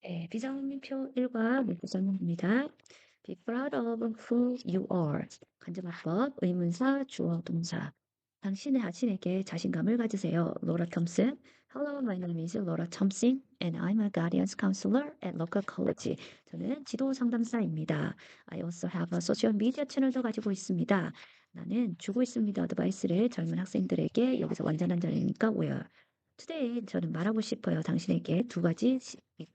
네, 비정규표 1과 문구설명입니다. Be proud of who you are. 간접화법, 의문사, 주어, 동사. 당신의 자신에게 자신감을 가지세요. Laura Thompson. Hello, my name is Laura Thompson, and I'm a guidance counselor at local college. 저는 지도 상담사입니다. I also have a social media 채널도 가지고 있습니다. 나는 주고 있습니다. 어드바이스를 젊은 학생들에게 여기서 완전한 자리니까 where. Today 저는 말하고 싶어요. 당신에게 두 가지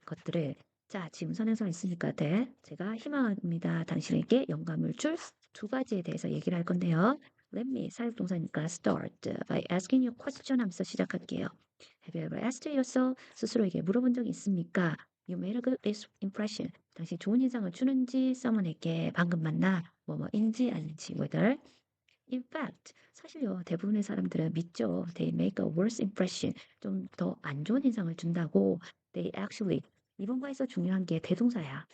것들을. 자, 지금 선행성 있으니까 돼. 제가 희망합니다. 당신에게 영감을 줄 두 가지에 대해서 얘기를 할 건데요. Let me 사역동사니까 start by asking you a question 하면서 시작할게요. Have you ever asked yourself 스스로에게 물어본 적이 있습니까? You made a good impression. 당신 좋은 인상을 주는지 someone에게 방금 만나 뭐뭐인지 아닌지 whether In fact, 사실요, 대부분의 사람들은 믿죠. They make a worse impression. 좀 더 안 좋은 인상을 준다고. They actually. 이번과에서 중요한 게 대동사야.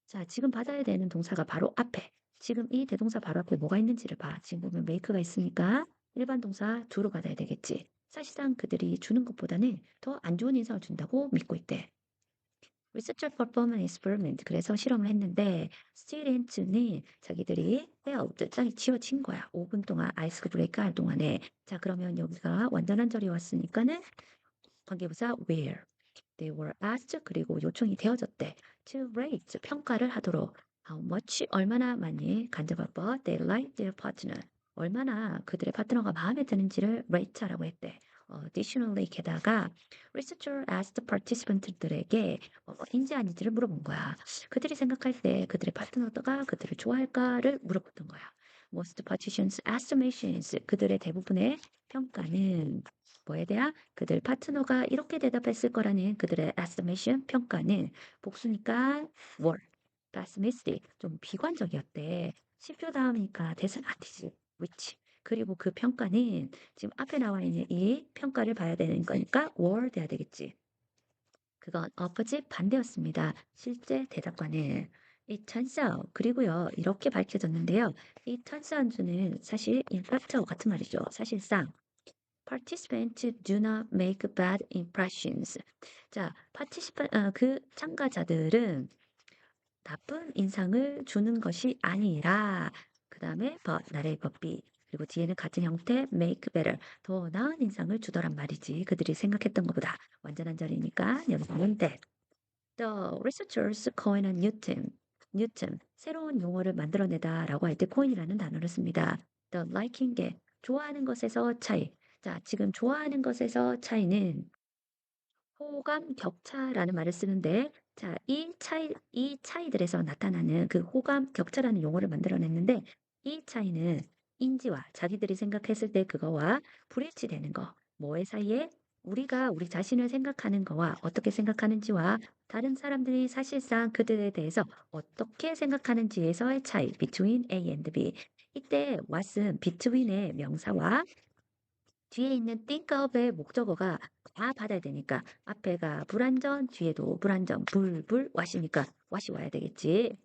자, 지금 받아야 되는 동사가 바로 앞에. 지금 이 대동사 바로 앞에 뭐가 있는지를 봐. 지금 보면 make가 있으니까 일반 동사 do로 받아야 되겠지. 사실상 그들이 주는 것보다는 더 안 좋은 인상을 준다고 믿고 있대. Research performance experiment. 그래서 실험을 했는데 스튜던트는 자기들이 failed, 짱이 지워진 거야. 5분 동안 아이스 브레이크 할 동안에. 자, 그러면 여기가 완전한 절이 왔으니까는 관계부사 where. They were asked, 그리고 요청이 되어졌대. To rate, 평가를 하도록. How much, 얼마나 많이 간접화법 they like their partner. 얼마나 그들의 파트너가 마음에 드는지를 rate하라고 했대. Additionally, 게다가 researcher asked participant들에게 인지 아닌지를 물어본 거야. 그들이 생각할 때 그들의 파트너가 그들을 좋아할까를 물어봤던 거야. Most participants' estimations, 그들의 대부분의 평가는 뭐에 대한 그들 파트너가 이렇게 대답했을 거라는 그들의 estimation 평가는 복수니까 were pessimistic 좀 비관적이었대. 시표 다음이니까 대사가 안 되지. which 그리고 그 평가는 지금 앞에 나와 있는 이 평가를 봐야 되는 거니까 were 돼야 되겠지. 그건 opposite 반대였습니다. 실제 대답과는 이 turns out 그리고요 이렇게 밝혀졌는데요. 이 turns out는 사실 in fact와 같은 말이죠. 사실상 Participants do not make bad impressions. 자, 그 참가자들은 나쁜 인상을 주는 것이 아니라, 그 다음에 나래의 법비, 그리고 뒤에는 같은 형태 make better, 더 나은 인상을 주더란 말이지. 그들이 생각했던 것보다 완전한 자리니까 여기서는 that. The researchers coined a new term. new term, 새로운 용어를 만들어내다라고 할 때 coin이라는 단어를 씁니다. The liking 게 좋아하는 것에서 차이. 자, 지금 좋아하는 것에서 차이는 호감 격차라는 말을 쓰는데, 자, 이 차이들에서 나타나는 그 호감 격차라는 용어를 만들어냈는데, 이 차이는 인지와 자기들이 생각했을 때 그거와 불일치되는 거. 뭐의 사이에? 우리가 우리 자신을 생각하는 거와 어떻게 생각하는지와 다른 사람들이 사실상 그들에 대해서 어떻게 생각하는지에서의 차이. between A and B. 이때 what은 between의 명사와 뒤에 있는 think of의 목적어가 다 받아야 되니까 앞에가 불완전, 뒤에도 불완전, what이니까 what이 와야 되겠지.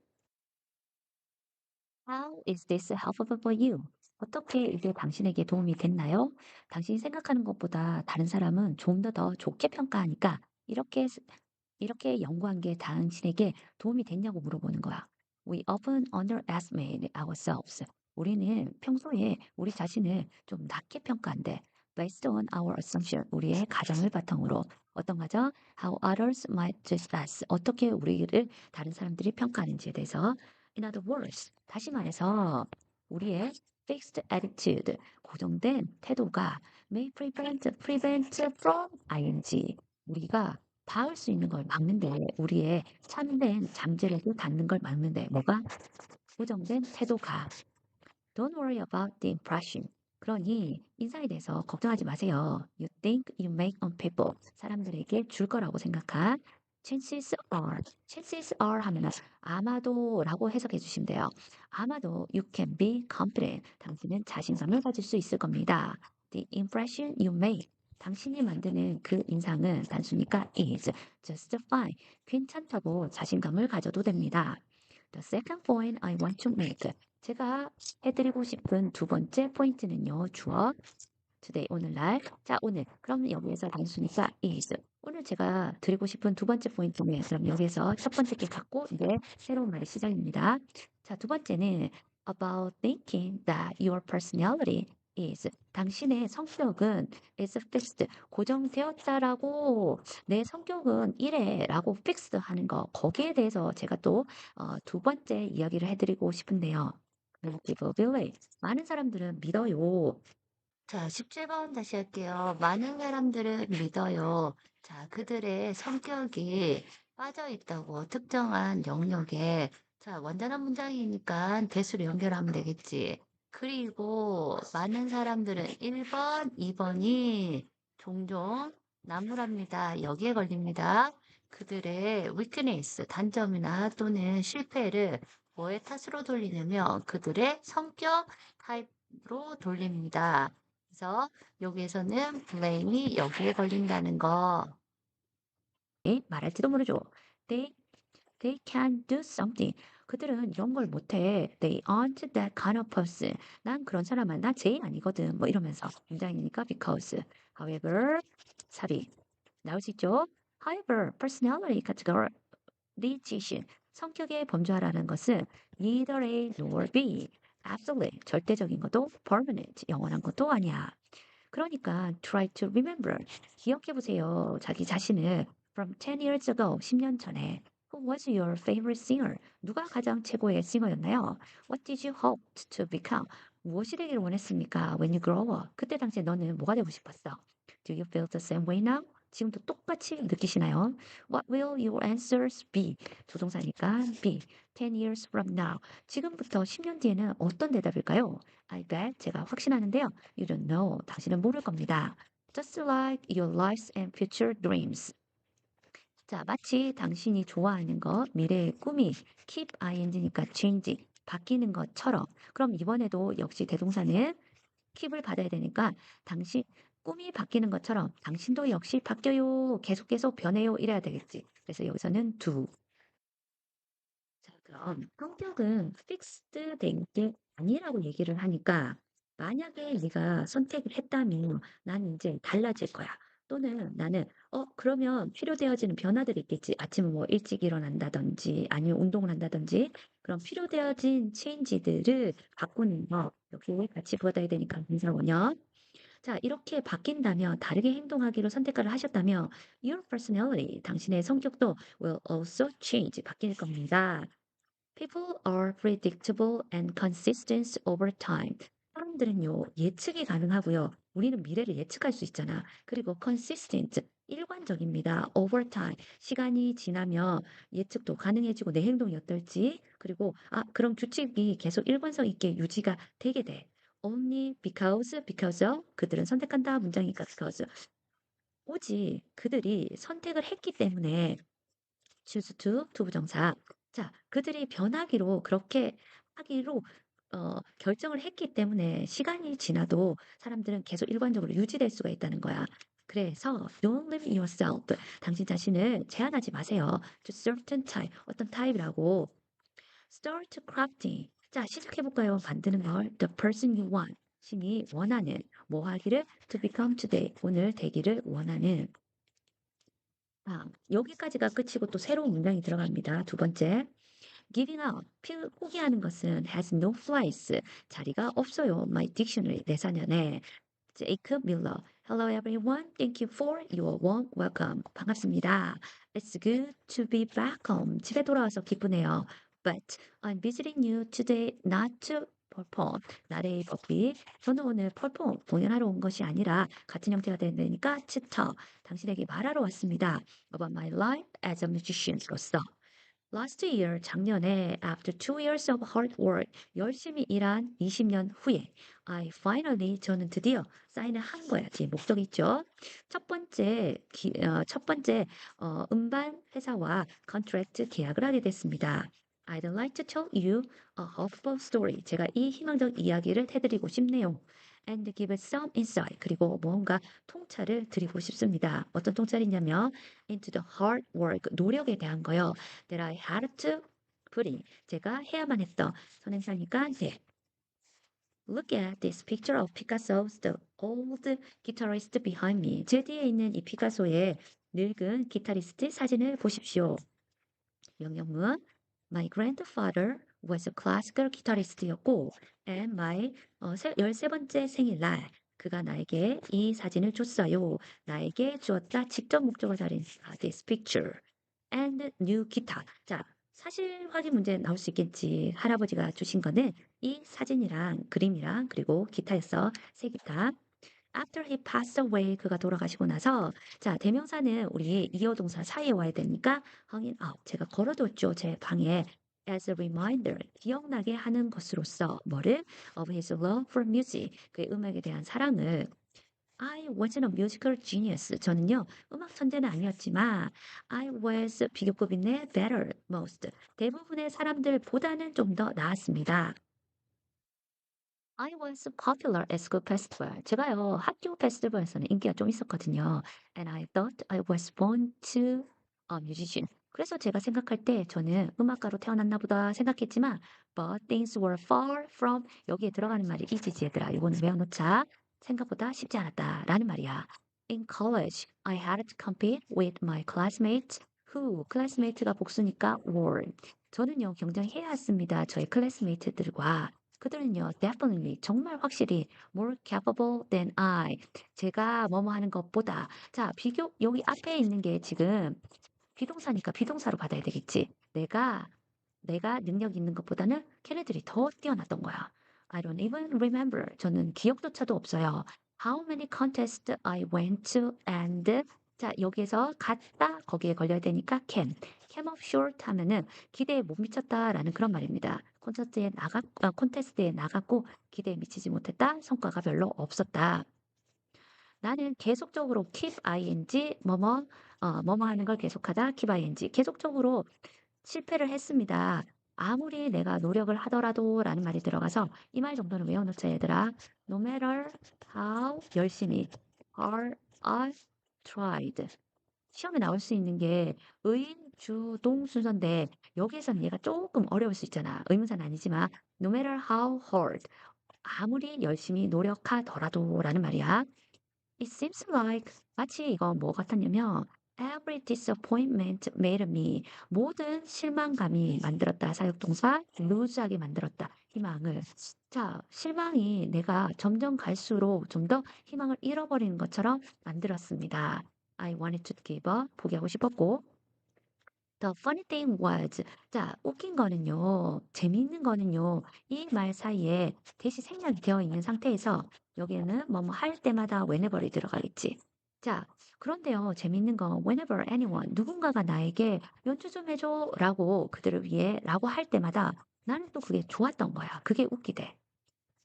How is this helpful for you? 어떻게 이게 당신에게 도움이 됐나요? 당신이 생각하는 것보다 다른 사람은 좀 더 좋게 평가하니까 이렇게 연구한 게 당신에게 도움이 됐냐고 물어보는 거야. We often underestimate ourselves. 우리는 평소에 우리 자신을 좀 낮게 평가한대. Based on our assumption, 우리의 가정을 바탕으로. 어떤 가정? How others might judge us. 어떻게 우리를 다른 사람들이 평가하는지에 대해서. In other words, 다시 말해서 우리의 fixed attitude, 고정된 태도가 may prevent from ing. 우리가 닿을 수 있는 걸 막는데 우리의 참된 잠재력을 닿는 걸 막는데 뭐가? 고정된 태도가. Don't worry about the impression. 그러니 인사에 대해서 걱정하지 마세요. You think you make on people. 사람들에게 줄 거라고 생각한 chances are 하면 아마도라고 해석해 주시면 돼요. 아마도 you can be confident. 당신은 자신감을 가질 수 있을 겁니다. The impression you make. 당신이 만드는 그 인상은 단수니까 is just fine. 괜찮다고 자신감을 가져도 됩니다. The second point I want to make. 제가 해드리고 싶은 두 번째 포인트는요. 주어 today 오늘날. 자, 오늘. 그럼 여기에서 단수니까 is. 오늘 제가 드리고 싶은 두 번째 포인트는 그럼 여기서 첫 번째 게 갖고 이제 새로운 말의 시작입니다. 자, 두 번째는 about thinking that your personality is 당신의 성격은 is fixed 고정되었다라고 내 성격은 이래라고 fixed 하는 거 거기에 대해서 제가 또 두 번째 이야기를 해드리고 싶은데요. Relative belief 많은 사람들은 믿어요. 자, 17번 다시 할게요. 많은 사람들은 믿어요. 자, 그들의 성격이 빠져 있다고 특정한 영역에. 자, 완전한 문장이니까 대수로 연결하면 되겠지. 그리고 많은 사람들은 1번, 2번이 종종 나무랍니다. 여기에 걸립니다. 그들의 weakness, 단점이나 또는 실패를 뭐의 탓으로 돌리냐면 그들의 성격 타입으로 돌립니다. 그래서 여기에서는 blame이 여기에 걸린다는 거. 말할지도 모르죠. They, they can do something. 그들은 이런 걸 못해. They aren't that kind of person. 난 그런 사람은 나 제이 아니거든. 뭐 이러면서 문장이니까 because. However, 삽입 나올 수 있죠. However, personality category decision. 성격의 범주화라는 것은 neither A nor B. absolute 절대적인 것도 permanent 영원한 것도 아니야. 그러니까 try to remember. 기억해 보세요. 자기 자신을 from 10 years ago, 10년 전에. Who was your favorite singer? 누가 가장 최고의 싱어였나요? What did you hope to become? 무엇이 되기를 원했습니까? When you grow up. 그때 당시에 너는 뭐가 되고 싶었어? Do you feel the same way now? 지금도 똑같이 느끼시나요? What will your answers be? 조동사니까 be. 10 years from now. 지금부터 10년 뒤에는 어떤 대답일까요? I bet 제가 확신하는데요. You don't know. 당신은 모를 겁니다. Just like your lives and future dreams. 자, 마치 당신이 좋아하는 것, 미래의 꿈이 keep ing니까 change, 바뀌는 것처럼. 그럼 이번에도 역시 대동사는 keep을 받아야 되니까 당신 꿈이 바뀌는 것처럼 당신도 역시 바뀌어요. 계속 계속 변해요. 이래야 되겠지. 그래서 여기서는 do. 자, 그럼 성격은 픽스드 된 게 아니라고 얘기를 하니까 만약에 네가 선택을 했다면 나는 이제 달라질 거야. 또는 나는 그러면 필요되어지는 변화들이 있겠지. 아침에 뭐 일찍 일어난다든지 아니면 운동을 한다든지 그런 필요되어진 체인지들을 바꾸는 거 여기에 같이 부어야 되니까 분사원형. 자, 이렇게 바뀐다면 다르게 행동하기로 선택을 하셨다면 your personality 당신의 성격도 will also change 바뀔 겁니다. People are predictable and consistent over time. 사람들은요, 예측이 가능하고요. 우리는 미래를 예측할 수 있잖아. 그리고 consistent, 일관적입니다. over time, 시간이 지나면 예측도 가능해지고 내 행동이 어떨지, 그리고 그런 규칙이 계속 일관성 있게 유지가 되게 돼. Only because of, 그들은 선택한다 문장이니까 because. 오직 그들이 선택을 했기 때문에 choose to 부정사. 자, 그들이 변하기로 그렇게 하기로 결정을 했기 때문에 시간이 지나도 사람들은 계속 일관적으로 유지될 수가 있다는 거야. 그래서 don't limit yourself. 당신 자신을 제한하지 마세요. to certain type. 어떤 타입이라고. start crafting. 자, 시작해 볼까요? 만드는 걸 the person you want. 신이 원하는 뭐 하기를 to become today. 오늘 되기를 원하는 여기까지가 끝이고 또 새로운 문장이 들어갑니다. 두 번째. Giving up, 포기하는 것은 has no place, 자리가 없어요. My dictionary, 내 사전에. Jacob Miller. Hello everyone. Thank you for your warm welcome. 반갑습니다. It's good to be back home. 집에 돌아와서 기쁘네요. But I'm visiting you today not to perform. 나래의 법비. 저는 오늘 perform, 공연하러 온 것이 아니라 같은 형태가 되니까 to talk. 당신에게 말하러 왔습니다. About my life as a musician으로서. Last year, 작년에 after 2 years of hard work, 열심히 일한 20년 후에 저는 드디어 사인을 한 거야. 뒤에 목적 있죠. 첫 번째 음반 회사와 컨트랙트 계약을 하게 됐습니다. I'd like to tell you a hopeful story. 제가 이 희망적 이야기를 해드리고 싶네요. And give some insight. 그리고 뭔가 통찰을 드리고 싶습니다. 어떤 통찰이냐면 into the hard work, 노력에 대한 거요. that I had to put in. 제가 해야만 했던 선행사니까 네. Look at this picture of Picasso's the old guitarist behind me. 제 뒤에 있는 이 피카소의 늙은 기타리스트 사진을 보십시오. 명령문. My grandfather was a classical guitarist였고, and my 13번째 생일날 그가 나에게 이 사진을 줬어요. 나에게 주었다. 직접 목적을 다린 this picture and new guitar. 자, 사실 확인 문제 나올 수 있겠지. 할아버지가 주신 거는 이 사진이랑 그림이랑 그리고 기타였어. 새 기타. After he passed away, 그가 돌아가시고 나서, 자, 대명사는 우리 이어동사 사이에 와야 되니까, hanging out. 제가 걸어뒀죠. 제 방에. As a reminder, 기억나게 하는 것으로서, 뭐를? Of his love for music. 그의 음악에 대한 사랑을. I wasn't a musical genius. 저는요, 음악 천재는 아니었지만, I was 비교급인데 better, most. 대부분의 사람들보다는 좀 더 나았습니다. I was popular at school festival. 제가요, 학교 페스티벌에서는 인기가 좀 있었거든요. And I thought I was born to a musician. 그래서 제가 생각할 때 저는 음악가로 태어났나 보다 생각했지만, but things were far from 여기에 들어가는 말이 이지지 얘들아. 이거는 외워놓자. 생각보다 쉽지 않았다라는 말이야. In college, I had to compete with my classmates who, classmate가 복수니까 were. 저는요, 경쟁해야 했습니다. 저의 클래스메이트들과. 그들은요, definitely, 정말 확실히 more capable than I. 제가 뭐뭐 하는 것보다. 자, 여기 앞에 있는 게 지금 비동사니까 비동사로 받아야 되겠지. 내가 능력 있는 것보다는 걔네들이 더 뛰어났던 거야. I don't even remember. 저는 기억조차도 없어요. How many contests I went to and 자, 여기에서 갔다 거기에 걸려야 되니까 came up short 하면은 기대에 못 미쳤다라는 그런 말입니다. 콘테스트에 나갔고 기대에 미치지 못했다. 성과가 별로 없었다. 나는 계속적으로 keep ing 뭐뭐 하는 걸 계속하다 keep ing 계속적으로 실패를 했습니다. 아무리 내가 노력을 하더라도라는 말이 들어가서 이 말 정도는 외워놓자 얘들아. No matter how 열심히 hard I tried. 시험에 나올 수 있는 게 의, 주, 동 순서인데 여기에서는 얘가 조금 어려울 수 있잖아. 의문사는 아니지만 no matter how hard 아무리 열심히 노력하더라도라는 말이야. It seems like 마치 이거 뭐 같았냐면 every disappointment made me 모든 실망감이 만들었다. 사역동사 luse하게 만들었다. 희망을. 자, 실망이 내가 점점 갈수록 좀 더 희망을 잃어버리는 것처럼 만들었습니다. I wanted to give up. 포기하고 싶었고 The funny thing was. 자, 웃긴 거는요, 재미있는 거는요, 이 말 사이에 대시 생략이 되어 있는 상태에서 여기에는 뭐뭐 할 때마다 whenever이 들어가겠지. 자, 그런데요, 재미있는 건 whenever anyone, 누군가가 나에게 연주 좀 해줘 라고 그들을 위해 라고 할 때마다 나는 또 그게 좋았던 거야. 그게 웃기대.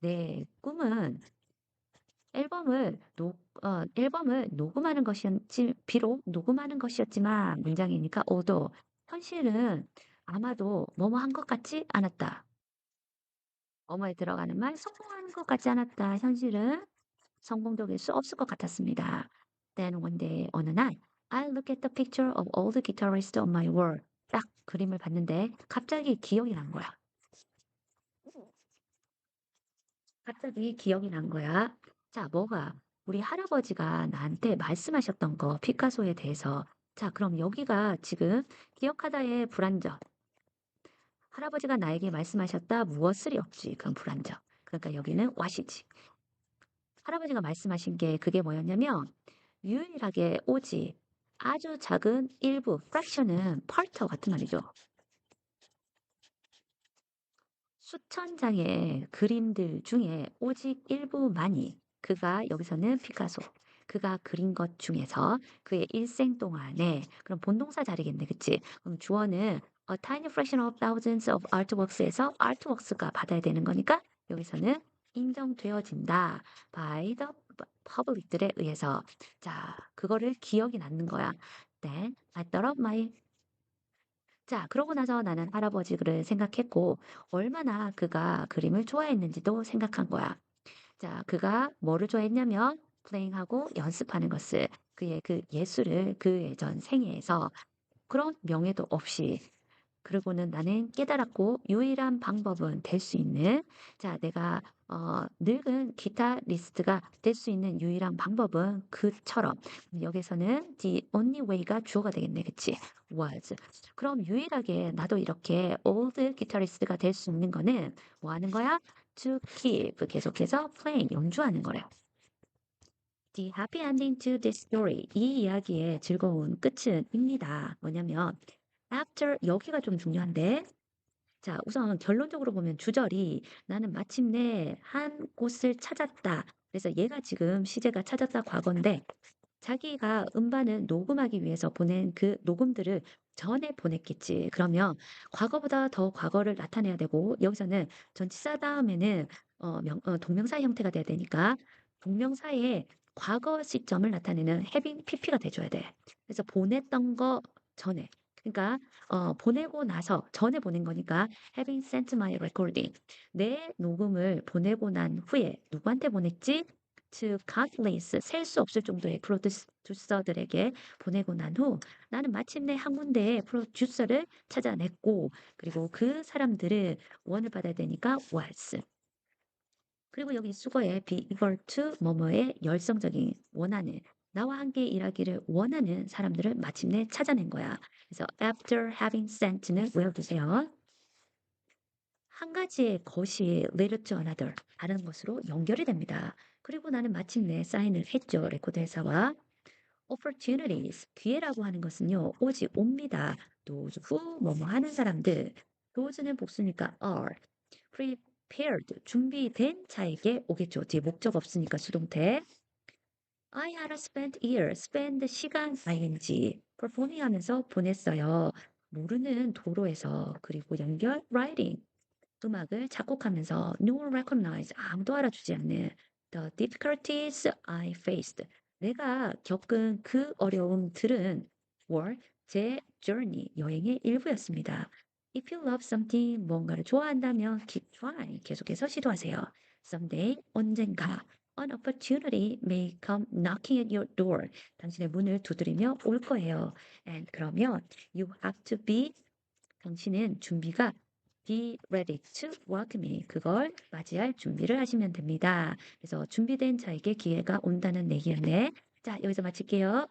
내 꿈은 앨범을 녹음하는 것이었지, 비록 녹음하는 것이었지만 문장이니까 오도 현실은 아마도 뭐뭐 한 것 같지 않았다. 뭐뭐에 들어가는 말 성공한 것 같지 않았다. 현실은 성공적일 수 없을 것 같았습니다. Then one day 어느 날 I look at the picture of all the guitarists on my wall. 딱 그림을 봤는데 갑자기 기억이 난 거야. 갑자기 기억이 난 거야. 자, 뭐가? 우리 할아버지가 나한테 말씀하셨던 거, 피카소에 대해서. 자, 그럼 여기가 지금 기억하다의 불완전. 할아버지가 나에게 말씀하셨다 무엇을이 없지. 그럼 불완전. 그러니까 여기는 와시지. 할아버지가 말씀하신 게 그게 뭐였냐면 유일하게 오지. 아주 작은 일부, 프랙션은 파트와 같은 말이죠. 수천 장의 그림들 중에 오직 일부만이 그가 여기서는 피카소 그가 그린 것 중에서 그의 일생 동안에 그럼 본동사 자리겠네 그치 그럼 주어는 a tiny fraction of thousands of artworks에서 artworks가 받아야 되는 거니까 여기서는 인정되어진다 by the public들에 의해서 자 그거를 기억이 남는 거야 then I thought of my 자, 그러고 나서 나는 할아버지를 생각했고, 얼마나 그가 그림을 좋아했는지도 생각한 거야. 자, 그가 뭐를 좋아했냐면, 플레잉하고 연습하는 것을, 그의 그 예술을 그의 전 생애에서 그런 명예도 없이 그리고는 나는 깨달았고 유일한 방법은 될 수 있는 자 내가 늙은 기타리스트가 될 수 있는 유일한 방법은 그처럼 여기서는 the only way가 주어가 되겠네. 그치? was. 그럼 유일하게 나도 이렇게 old 기타리스트가 될 수 있는 거는 뭐 하는 거야? to keep 계속해서 playing 연주하는 거래요. The happy ending to this story. 이 이야기의 즐거운 끝은입니다. 뭐냐면 after 여기가 좀 중요한데 자 우선 결론적으로 보면 주절이 나는 마침내 한 곳을 찾았다. 그래서 얘가 지금 시제가 찾았다 과거인데 자기가 음반을 녹음하기 위해서 보낸 그 녹음들을 전에 보냈겠지. 그러면 과거보다 더 과거를 나타내야 되고 여기서는 전치사 다음에는 동명사 형태가 돼야 되니까 동명사의 과거 시점을 나타내는 having pp가 돼줘야 돼. 그래서 보냈던 거 전에. 그러니까 보내고 나서 전에 보낸 거니까 having sent my recording 내 녹음을 보내고 난 후에 누구한테 보냈지? to countless 셀 수 없을 정도의 프로듀서들에게 보내고 난 후 나는 마침내 한 군데의 프로듀서를 찾아냈고 그리고 그 사람들은 원을 받아야 되니까 was 그리고 여기 수거에 be eager to 뭐뭐의 열성적인 원하는 나와 함께 일하기를 원하는 사람들을 마침내 찾아낸 거야. 그래서 after having sent는 외워두세요. 한 가지의 것이 lead to another 다른 것으로 연결이 됩니다. 그리고 나는 마침내 사인을 했죠. 레코드 회사와 opportunities 기회라고 하는 것은요. 오지 옵니다. those who 뭐뭐 하는 사람들 those는 복수니까 are prepared 준비된 자에게 오겠죠. 뒤에 목적 없으니까 수동태 I had spent years spend 시간 ing performing 하면서 보냈어요. 모르는 도로에서 그리고 연결 writing 음악을 작곡하면서 no one recognize 아무도 알아주지 않는 the difficulties I faced 내가 겪은 그 어려움들은 were 제 journey 여행의 일부였습니다. If you love something 뭔가를 좋아한다면 keep trying 계속해서 시도하세요. Someday 언젠가 an opportunity may come knocking at your door 당신의 문을 두드리며 올 거예요. And 그러면 you have to be 당신은 준비가 be ready to welcome me. 그걸 맞이할 준비를 하시면 됩니다. 그래서 준비된 자에게 기회가 온다는 얘기였네. 자, 여기서 마칠게요.